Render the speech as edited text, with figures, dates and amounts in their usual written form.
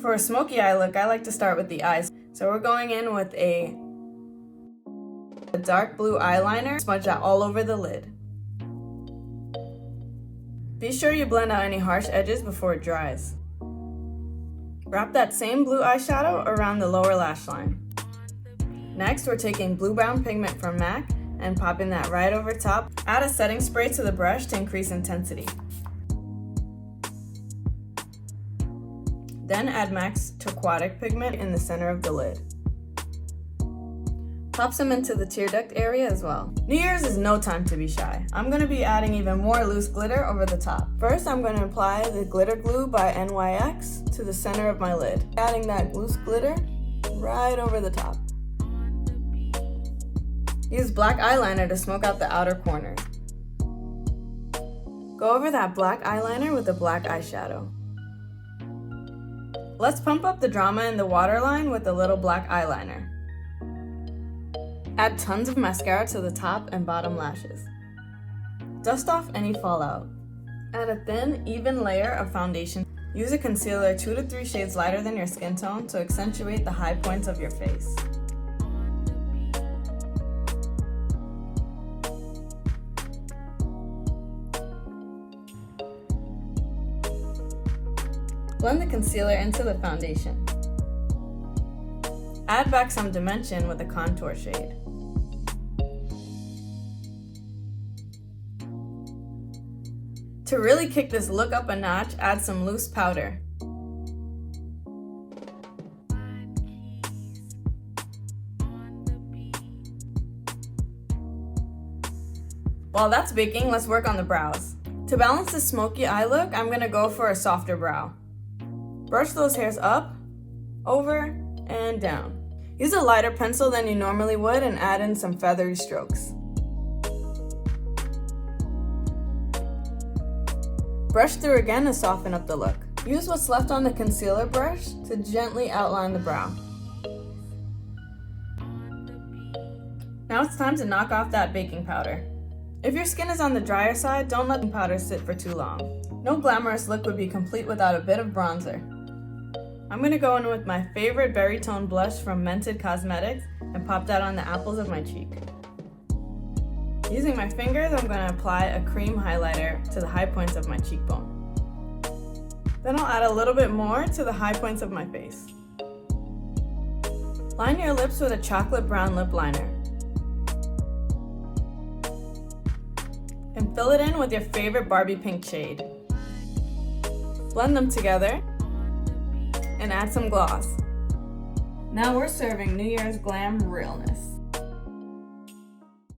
For a smoky eye look, I like to start with the eyes. So we're going in with a dark blue eyeliner, smudge that all over the lid. Be sure you blend out any harsh edges before it dries. Wrap that same blue eyeshadow around the lower lash line. Next, we're taking blue-brown pigment from MAC and popping that right over top. Add a setting spray to the brush to increase intensity. Then add MAC's turquoise pigment in the center of the lid. Pop some into the tear duct area as well. New Year's is no time to be shy. I'm going to be adding even more loose glitter over the top. First, I'm going to apply the glitter glue by NYX to the center of my lid. Adding that loose glitter right over the top. Use black eyeliner to smoke out the outer corners. Go over that black eyeliner with a black eyeshadow. Let's pump up the drama in the waterline with a little black eyeliner. Add tons of mascara to the top and bottom lashes. Dust off any fallout. Add a thin, even layer of foundation. Use a concealer 2 to 3 shades lighter than your skin tone to accentuate the high points of your face. Blend the concealer into the foundation. Add back some dimension with a contour shade. To really kick this look up a notch, add some loose powder. While that's baking, let's work on the brows. To balance the smoky eye look, I'm going to go for a softer brow. Brush those hairs up, over, and down. Use a lighter pencil than you normally would and add in some feathery strokes. Brush through again to soften up the look. Use what's left on the concealer brush to gently outline the brow. Now it's time to knock off that baking powder. If your skin is on the drier side, don't let the powder sit for too long. No glamorous look would be complete without a bit of bronzer. I'm going to go in with my favorite berry tone blush from Mented Cosmetics and pop that on the apples of my cheek. Using my fingers, I'm going to apply a cream highlighter to the high points of my cheekbone. Then I'll add a little bit more to the high points of my face. Line your lips with a chocolate brown lip liner. And fill it in with your favorite Barbie pink shade. Blend them together and add some gloss. Now we're serving New Year's glam realness.